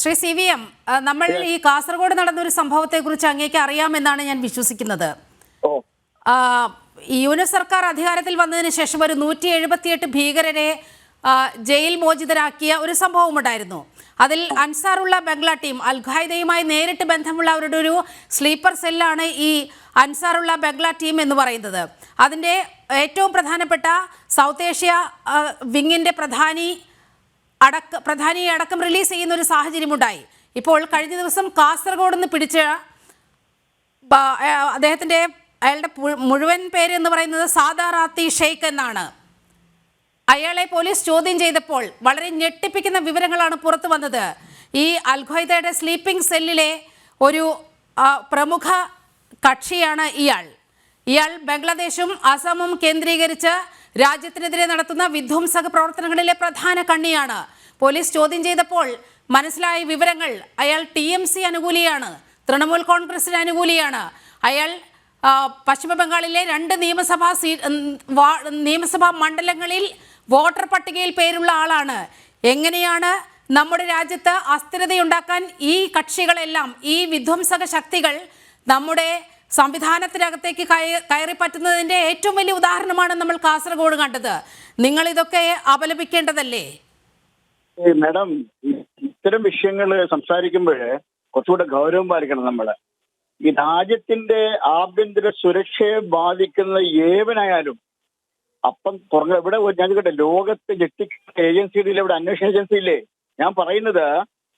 Shri CVM, നമ്മൾ ഈ കാസർഗോഡ് നടന്നൊരു സംഭവത്തെക്കുറിച്ച് അങ്ങേക്ക് അറിയാമെന്നാണ് ഞാൻ വിശ്വസിക്കുന്നത്. യൂനിസ് സർക്കാർ അധികാരത്തിൽ വന്നതിന് ശേഷം ഒരു 178 ഭീകരരെ ജയിൽ മോചിതരാക്കിയ ഒരു സംഭവമുണ്ടായിരുന്നു. അതിൽ അൻസാറുള്ള ബംഗ്ലാ ടീം, അൽ ഖായ്ദയുമായി നേരിട്ട് ബന്ധമുള്ള അവരുടെ ഒരു സ്ലീപ്പർ സെല്ലാണ് ഈ അൻസാറുള്ള ബംഗ്ലാ ടീം എന്ന് പറയുന്നത്. അതിൻ്റെ ഏറ്റവും പ്രധാനപ്പെട്ട സൗത്ത് ഏഷ്യ വിങ്ങിൻ്റെ പ്രധാനിയെ അടക്കം റിലീസ് ചെയ്യുന്ന ഒരു സാഹചര്യമുണ്ടായി. ഇപ്പോൾ കഴിഞ്ഞ ദിവസം കാസർഗോഡ് നിന്ന് പിടിച്ച അയാളുടെ മുഴുവൻ പേര് എന്ന് പറയുന്നത് സാദാറാത്തി ഷെയ്ഖ് എന്നാണ്. അയാളെ പോലീസ് ചോദ്യം ചെയ്തപ്പോൾ വളരെ ഞെട്ടിപ്പിക്കുന്ന വിവരങ്ങളാണ് പുറത്തു വന്നത്. ഈ അൽ ഖ്വയ്ദയുടെ സ്ലീപ്പിംഗ് സെല്ലിലെ ഒരു പ്രമുഖ കക്ഷിയാണ് ഇയാൾ ബംഗ്ലാദേശും അസമും കേന്ദ്രീകരിച്ച് രാജ്യത്തിനെതിരെ നടത്തുന്ന വിധ്വംസക പ്രവർത്തനങ്ങളിലെ പ്രധാന കണ്ണിയാണ്. പോലീസ് ചോദ്യം ചെയ്തപ്പോൾ മനസ്സിലായ വിവരങ്ങൾ, അയാൾ TMC അനുകൂലിയാണ്, തൃണമൂൽ കോൺഗ്രസിന് അനുകൂലിയാണ്. അയാൾ പശ്ചിമ ബംഗാളിലെ 2 നിയമസഭാ മണ്ഡലങ്ങളിൽ വോട്ടർ പട്ടികയിൽ പേരുള്ള ആളാണ്. എങ്ങനെയാണ് നമ്മുടെ രാജ്യത്ത് അസ്ഥിരതയുണ്ടാക്കാൻ ഈ കക്ഷികളെല്ലാം, ഈ വിധ്വംസക ശക്തികൾ നമ്മുടെ സംവിധാനത്തിനകത്തേക്ക് കയറി പറ്റുന്നതിൻ്റെ ഏറ്റവും വലിയ ഉദാഹരണമാണ് നമ്മൾ കാസർഗോഡ് കണ്ടത്. നിങ്ങൾ ഇതൊക്കെ അപലപിക്കേണ്ടതല്ലേ? മാഡം, ഇത്തരം വിഷയങ്ങൾ സംസാരിക്കുമ്പോൾ കുറച്ചുകൂടെ ഗൗരവം പാലിക്കണം. നമ്മള് ഈ രാജ്യത്തിന്റെ ആഭ്യന്തര സുരക്ഷയെ ബാധിക്കുന്ന ഏവനായാലും അപ്പം പുറമെ ഇവിടെ ഞാൻ കേട്ടെ, ലോകത്തെ ഞെട്ടിക്കുന്ന ഏജൻസികളിൽ ഇവിടെ അന്വേഷണ ഏജൻസി ഇല്ലേ? ഞാൻ പറയുന്നത്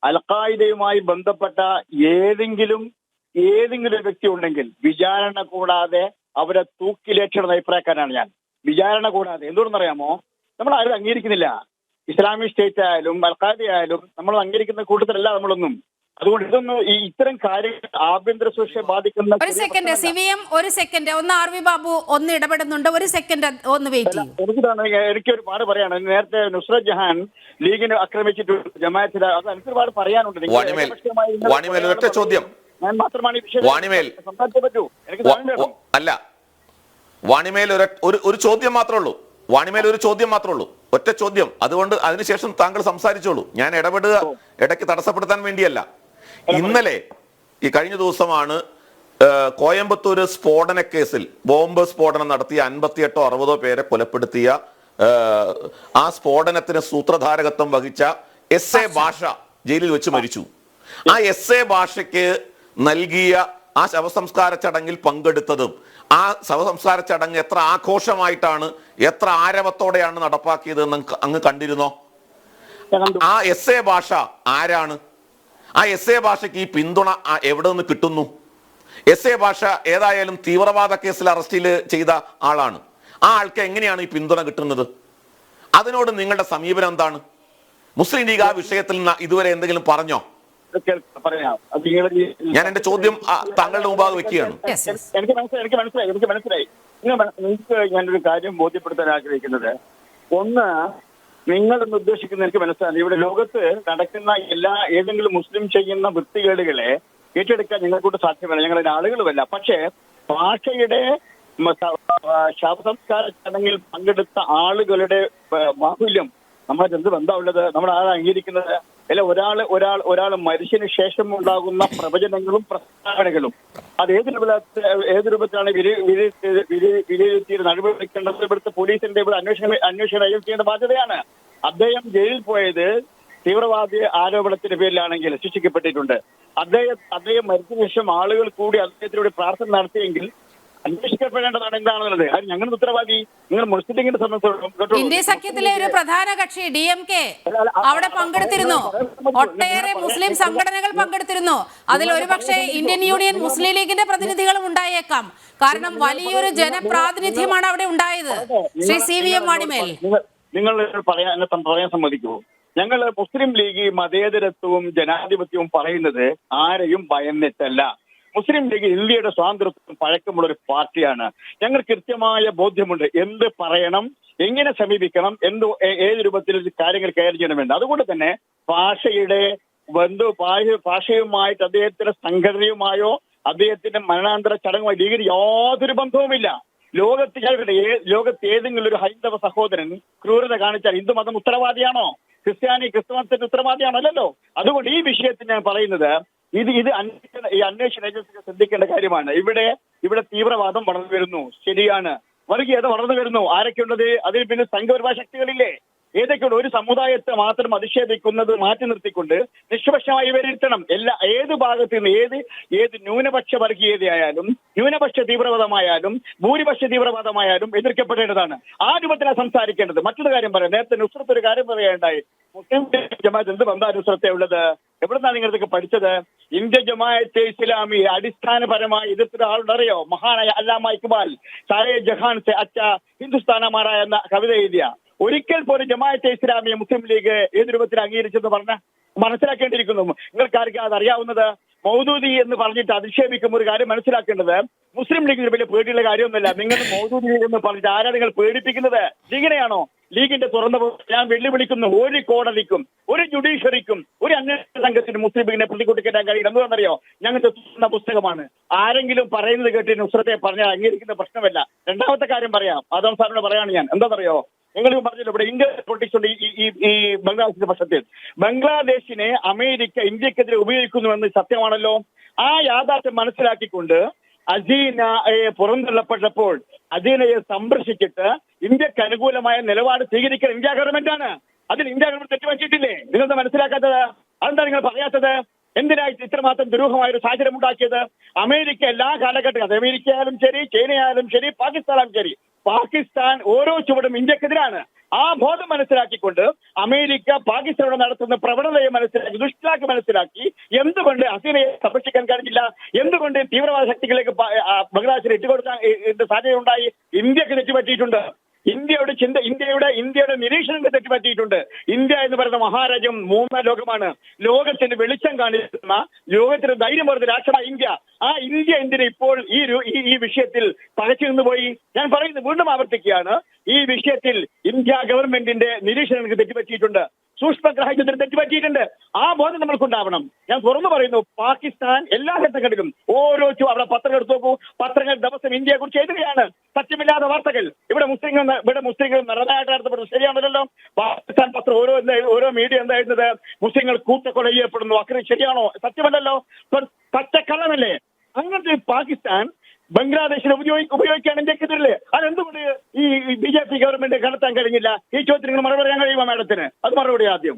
അൽ ഖായ്ദയുമായി ബന്ധപ്പെട്ട ഏതെങ്കിലും വ്യക്തി ഉണ്ടെങ്കിൽ വിചാരണ കൂടാതെ അവരെ തൂക്കിലേറ്റണം അഭിപ്രായക്കാരാണ് ഞാൻ. വിചാരണ കൂടാതെ. എന്തുകൊണ്ടെന്നറിയാമോ? നമ്മൾ ആരും അംഗീകരിക്കുന്നില്ല. ഇസ്ലാമിക് സ്റ്റേറ്റ് ആയാലും അൽ ഖായ്ദ ആയാലും നമ്മൾ അംഗീകരിക്കുന്ന കൂട്ടത്തിലല്ല നമ്മളൊന്നും. അതുകൊണ്ട് ഇതൊന്നും ആഭ്യന്തര സുരക്ഷയെ ബാധിക്കുന്ന. ഒരു സെക്കൻഡ് CVM, ഒരു സെക്കൻഡ് ഒന്ന് RV ബാബു ഒന്ന് ഇടപെടുന്നുണ്ട്. ഒരു സെക്കൻഡ് ഒന്ന് വെയിറ്റ് ചെയ്യൂ. എനിക്കൊരു പാട് പറയാണ്. നേരത്തെ നുസ്രത് ജഹാൻ ലീഗിനെ ആക്രമിച്ചിട്ടുണ്ട്, ജമാഅത്തിനെ. അത് എനിക്ക് ഒരുപാട് പറയാനുണ്ട്. ഒറ്റ ചോദ്യം. ഞാൻ മാത്രമാണ് ഈ വിഷയം സംസാരിച്ചേ പറ്റൂ. എനിക്ക് അല്ല, വാണിമേൽ ഒരു ചോദ്യം മാത്രമേ ഉള്ളൂ. വാണിമേൽ ഒരു ചോദ്യം മാത്രമേ ഉള്ളൂ, ഒറ്റ ചോദ്യം. അതുകൊണ്ട് അതിനുശേഷം താങ്കൾ സംസാരിച്ചോളൂ. ഞാൻ ഇടപെടുക ഇടയ്ക്ക് തടസ്സപ്പെടുത്താൻ വേണ്ടിയല്ല. ഇന്നലെ ഈ കഴിഞ്ഞ ദിവസമാണ് കോയമ്പത്തൂർ സ്ഫോടന കേസിൽ ബോംബ് സ്ഫോടനം നടത്തിയ 58 or 60 പേരെ കൊലപ്പെടുത്തിയ ആ സ്ഫോടനത്തിന് സൂത്രധാരകത്വം വഹിച്ച SA ഭാഷ ജയിലിൽ വെച്ച് മരിച്ചു. ആ SA ഭാഷയ്ക്ക് നൽകിയ ആ ശവസംസ്കാര ചടങ്ങിൽ പങ്കെടുത്തതും ആ ശവസംസ്കാര ചടങ്ങ് എത്ര ആഘോഷമായിട്ടാണ്, എത്ര ആരവത്തോടെയാണ് നടപ്പാക്കിയതെന്ന് അങ്ങ് കണ്ടിരുന്നോ? ആ SA ഭാഷ ആരാണ്? ആ SA ഭാഷയ്ക്ക് ഈ പിന്തുണ എവിടെ നിന്ന് കിട്ടുന്നു? SA ഭാഷ ഏതായാലും തീവ്രവാദ കേസിൽ അറസ്റ്റ് ചെയ്ത ആളാണ്. ആ ആൾക്ക് എങ്ങനെയാണ് ഈ പിന്തുണ കിട്ടുന്നത്? അതിനോട് നിങ്ങളുടെ സമീപനം എന്താണ്? മുസ്ലിം ലീഗ് ആ വിഷയത്തിൽ ഇതുവരെ എന്തെങ്കിലും പറഞ്ഞോ? ഞാൻ എന്റെ ചോദ്യം താങ്കളുടെ മുമ്പാകെ വെക്കുകയാണ്. എനിക്ക് മനസ്സിലായി. നിങ്ങൾക്ക് ഞാനൊരു കാര്യം ബോധ്യപ്പെടുത്താൻ ആഗ്രഹിക്കുന്നത്, ഒന്ന്, നിങ്ങളെന്ന് ഉദ്ദേശിക്കുന്നത് എനിക്ക് മനസ്സിലായി. ഇവിടെ ലോകത്ത് നടക്കുന്ന ഏതെങ്കിലും മുസ്ലിം ചെയ്യുന്ന വൃത്തികേടുകളെ ഏറ്റെടുക്കാൻ ഞങ്ങൾക്കൂട്ട് സാധ്യമല്ല, ഞങ്ങളുടെ ആളുകളുമല്ല. പക്ഷേ ഭാഷയുടെ ശവസംസ്കാര ചടങ്ങിൽ പങ്കെടുത്ത ആളുകളുടെ ബാഹുല്യം നമ്മളെ എന്ത് ബന്ധമുള്ളത്? നമ്മൾ ആരാ അംഗീകരിക്കുന്നത്? അല്ല, ഒരാൾ മരിച്ചതിന് ശേഷം ഉണ്ടാകുന്ന പ്രവചനങ്ങളും പ്രസ്താവനകളും അത് ഏത് രൂപത്തിലാണ് വിലയിരുത്തി നടപടിക്കേണ്ടത്? ഇവിടുത്തെ പോലീസിന്റെ ഇവിടെ അന്വേഷണ ഏജൻസിയുടെ ബാധ്യതയാണ്. അദ്ദേഹം ജയിലിൽ പോയത് തീവ്രവാദി ആരോപണത്തിന്റെ പേരിലാണെങ്കിൽ ശിക്ഷിക്കപ്പെട്ടിട്ടുണ്ട്. അദ്ദേഹം മരിച്ചതിന് ശേഷം ആളുകൾ കൂടി അദ്ദേഹത്തിലൂടെ പ്രാർത്ഥന നടത്തിയെങ്കിൽ അന്വേഷിക്കപ്പെടേണ്ടതാണ് എന്താണെന്നുള്ളത്. അത് ഞങ്ങളുടെ ഉത്തരവാദി. നിങ്ങൾ മുസ്ലിം ലീഗിന്റെ സംബന്ധിച്ചിടത്തോളം ഇന്ത്യ സഖ്യത്തിലെ ഒരു പ്രധാന കക്ഷി DMK അവിടെ പങ്കെടുത്തിരുന്നു. ഒട്ടേറെ മുസ്ലിം സംഘടനകൾ പങ്കെടുത്തിരുന്നു. അതിൽ ഒരുപക്ഷെ ഇന്ത്യൻ യൂണിയൻ മുസ്ലിം ലീഗിന്റെ പ്രതിനിധികളും ഉണ്ടായേക്കാം. കാരണം വലിയൊരു ജനപ്രാതിനിധ്യമാണ് അവിടെ ഉണ്ടായത്. ശ്രീ CVM വാണിമേൽ, നിങ്ങൾ പറയാൻ സമ്മതിക്കുമോ? ഞങ്ങൾ മുസ്ലിം ലീഗ് മതേതരത്വവും ജനാധിപത്യവും പറയുന്നത് ആരെയും ഭയന്നിട്ടല്ല. മുസ്ലിം ലീഗ് ഇന്ത്യയുടെ സ്വാതന്ത്ര്യത്തിനും പഴക്കമുള്ള ഒരു പാർട്ടിയാണ്. ഞങ്ങൾ കൃത്യമായ ബോധ്യമുണ്ട് എന്ത് പറയണം, എങ്ങനെ സമീപിക്കണം, ഏത് രൂപത്തിൽ കാര്യങ്ങൾ കൈകാര്യം ചെയ്യണമെന്ന്. അതുകൊണ്ട് തന്നെ ഭാഷയുമായിട്ട് അദ്ദേഹത്തിന്റെ സംഘടനയുമായോ അദ്ദേഹത്തിന്റെ മരണാന്തര ചടങ്ങുമായി ലീഗിന് യാതൊരു ബന്ധവുമില്ല. ലോകത്ത് ഏതെങ്കിലും ഒരു ഹൈന്ദവ സഹോദരൻ ക്രൂരത കാണിച്ചാൽ ഹിന്ദു മതം ഉത്തരവാദിയാണോ? ക്രിസ്തുമതത്തിന്റെ ഉത്തരവാദിയാണല്ലോ. അതുകൊണ്ട് ഈ വിഷയത്തിൽ ഞാൻ പറയുന്നത് ഇത് അന്വേഷണ ഏജൻസികൾ ശ്രദ്ധിക്കേണ്ട കാര്യമാണ്. ഇവിടെ തീവ്രവാദം വളർന്നു വരുന്നു, ശരിയാണ്. വർഗീയത വളർന്നു വരുന്നു. ആരൊക്കെയുള്ളത്? അതിൽ പിന്നെ സംഘപരിവാര ശക്തികളില്ലേ? ഏതൊക്കെയുണ്ട്? ഒരു സമുദായത്തെ മാത്രം അധിക്ഷേപിക്കുന്നത് മാറ്റി നിർത്തിക്കൊണ്ട് നിഷ്പക്ഷമായി വിലയിരുത്തണം. ഏത് ഭാഗത്ത് നിന്ന് ഏത് ന്യൂനപക്ഷ വർഗീയതയായാലും ന്യൂനപക്ഷ തീവ്രവാദമായാലും ഭൂരിപക്ഷ തീവ്രവാദമായാലും എതിർക്കപ്പെടേണ്ടതാണ്. ആ രൂപത്തിലാണ് സംസാരിക്കേണ്ടത്. മറ്റൊരു കാര്യം പറയാം. നേരത്തെ നുസ്രത്ത് ഒരു കാര്യം പറയുകയുണ്ടായി. മുസ്ലിം ജമാഅത്ത് എന്ത് ബന്ധാ നുസ്രത്തെ ഉള്ളത്? എവിടുന്നാണ് നിങ്ങൾ ഇതൊക്കെ പഠിച്ചത്? ഇന്ത്യ ജമാഅത്തെ ഇസ്ലാമി അടിസ്ഥാനപരമായി എതിർത്ത ആളുണ്ടറിയോ? മഹാനായ അല്ലാമ ഇക്ബാൽ സാരേ ജഹാൻ സെ അച്ഛ ഹിന്ദുസ്ഥാനമാറ എന്ന കവിത എഴുതിയ. ഒരിക്കൽ പോലും ജമാഅത്തെ ഇസ്ലാമിയെ മുസ്ലിം ലീഗ് ഏത് രൂപത്തിൽ അംഗീകരിച്ചെന്ന് പറഞ്ഞ മനസ്സിലാക്കേണ്ടിയിരിക്കുന്നു. നിങ്ങൾക്കാർക്കും അത് അറിയാവുന്നത്? മൗദൂദി എന്ന് പറഞ്ഞിട്ട് അധിക്ഷേപിക്കുമ്പോൾ ഒരു കാര്യം മനസ്സിലാക്കേണ്ടത്, മുസ്ലിം ലീഗിന് വലിയ പേടിയുള്ള കാര്യമൊന്നുമില്ല. നിങ്ങൾ മൗദൂദി എന്ന് പറഞ്ഞിട്ട് ആരാ നിങ്ങൾ പേടിപ്പിക്കുന്നത്? ലീഗിനെയാണോ? ലീഗിന്റെ തുറന്ന ഞാൻ വെല്ലുവിളിക്കുന്നു. ഒരു കോടതിക്കും ഒരു ജുഡീഷ്യറിക്കും ഒരു അന്വേഷണ സംഘത്തിന് മുസ്ലിം ലീഗിനെ പ്രതികൂട്ടിക്കാൻ കഴിയില്ല. എന്താണെന്നറിയോ? ഞങ്ങൾക്ക് തുറന്ന പുസ്തകമാണ്. ആരെങ്കിലും പറയുന്നത് കേട്ട് നുസ്രത്തെ പറഞ്ഞാൽ അംഗീകരിക്കുന്ന പ്രശ്നമല്ല. രണ്ടാമത്തെ കാര്യം പറയാം, ആദം സാറിനോട് പറയാണ് ഞാൻ. എന്താണെന്നറിയോ? നിങ്ങൾ പറഞ്ഞല്ലോ ഇവിടെ ഇന്ത്യ പൊളിറ്റിക്സ് ഉണ്ട് ഈ ബംഗ്ലാദേശിന്റെ പക്ഷത്തിൽ. ബംഗ്ലാദേശിനെ അമേരിക്ക ഇന്ത്യക്കെതിരെ ഉപയോഗിക്കുന്നുവെന്ന് സത്യമാണല്ലോ. ആ യാഥാർത്ഥ്യം മനസ്സിലാക്കിക്കൊണ്ട് അസീനയെ പുറന്തള്ളപ്പെട്ടപ്പോൾ അസീനയെ സംരക്ഷിച്ചിട്ട് ഇന്ത്യക്ക് അനുകൂലമായ നിലപാട് സ്വീകരിക്കുന്ന ഇന്ത്യ ഗവൺമെന്റാണ്. അതിൽ ഇന്ത്യ ഗവൺമെന്റ് തെറ്റുപറ്റിയിട്ടില്ലേ? നിങ്ങളത് മനസ്സിലാക്കാത്തത്? അതെന്താ നിങ്ങൾ പറയാത്തത്? എന്തിനായി ഇത്രമാത്രം ദുരൂഹമായ ഒരു സാഹചര്യം ഉണ്ടാക്കിയത്? അമേരിക്ക എല്ലാ കാലഘട്ടവും, അത് അമേരിക്കയായാലും ശരി, ചൈനയായാലും ശരി, പാകിസ്ഥാനായാലും ശരി, പാകിസ്ഥാൻ ഓരോ ചുവടും ഇന്ത്യക്കെതിരാണ്. ആ ബോധം മനസ്സിലാക്കിക്കൊണ്ട് അമേരിക്ക പാകിസ്ഥാനോട് നടത്തുന്ന പ്രവണതയെ മനസ്സിലാക്കി, ദുഷ്ടാക്കി മനസ്സിലാക്കി എന്തുകൊണ്ട് ഹസീനയെ സംരക്ഷിക്കാൻ കഴിഞ്ഞില്ല, എന്തുകൊണ്ട് തീവ്രവാദ ശക്തികളിലേക്ക് ബംഗ്ലാദേശിൽ ഇട്ടുകൊടുക്കാൻ സാധ്യതയുണ്ടായി? ഇന്ത്യക്ക് തെറ്റുപറ്റിയിട്ടുണ്ട്. ഇന്ത്യയുടെ നിരീക്ഷണങ്ങൾ തെറ്റുപറ്റിയിട്ടുണ്ട്. ഇന്ത്യ എന്ന് പറയുന്ന മഹാരാജ്യം മൂന്നാം ലോകമാണ്. ലോകത്തിന് വെളിച്ചം കാണിക്കുന്ന, ലോകത്തിന് ധൈര്യം വരുന്ന രാഷ്ട്രമാണ് ഇന്ത്യ. ആ ഇന്ത്യ എന്തിന് ഇപ്പോൾ ഈ വിഷയത്തിൽ പകച്ചു നിന്നുപോയി? ഞാൻ പറയുന്നത് വീണ്ടും ആവർത്തിക്കുകയാണ്, ഈ വിഷയത്തിൽ ഇന്ത്യ ഗവൺമെന്റിന്റെ നിരീക്ഷണങ്ങൾക്ക് തെറ്റുപറ്റിയിട്ടുണ്ട്, സൂക്ഷ്മഗ്രാഹ്യത്തിന് തെറ്റുപറ്റിയിട്ടുണ്ട്. ആ ബോധം നമ്മൾക്കുണ്ടാവണം. ഞാൻ തുറന്നു പറയുന്നു, പാകിസ്ഥാൻ എല്ലാ ഘട്ടങ്ങളിലും ഓരോ അവിടെ പത്രങ്ങൾ എടുത്തു നോക്കൂ. പത്രങ്ങൾ ദിവസം ഇന്ത്യയെ കുറിച്ച് എഴുതുകയാണ്. സത്യമില്ലാത്ത വാർത്തകൾ. ഇവിടെ മുസ്ലിങ്ങൾ നിറനായിട്ട് നടത്തപ്പെടുന്നു. ശരിയാണല്ലോ? പാകിസ്ഥാൻ പത്രം ഓരോ മീഡിയ എന്തായിരുന്നത്? മുസ്ലിങ്ങൾ കൂട്ടക്കൊല ചെയ്യപ്പെടുന്നു. അക്രമം ശരിയാണോ? സത്യമല്ലല്ലോ, പച്ചക്കള്ളമല്ലേ? അങ്ങനത്തെ പാകിസ്ഥാൻ ബംഗ്ലാദേശിനെ ഉപയോഗിക്കുകയാണ് ഇന്ത്യക്കെതിരല്ലേ? അതെന്തുകൊണ്ട് ഈ BJP ഗവൺമെന്റ് കണ്ടെത്താൻ കഴിഞ്ഞില്ല? ഈ ചോദ്യത്തിന് മറുപടി പറയാൻ കഴിയുമോ മാഡത്തിന്? അത് മറുപടി ആദ്യം.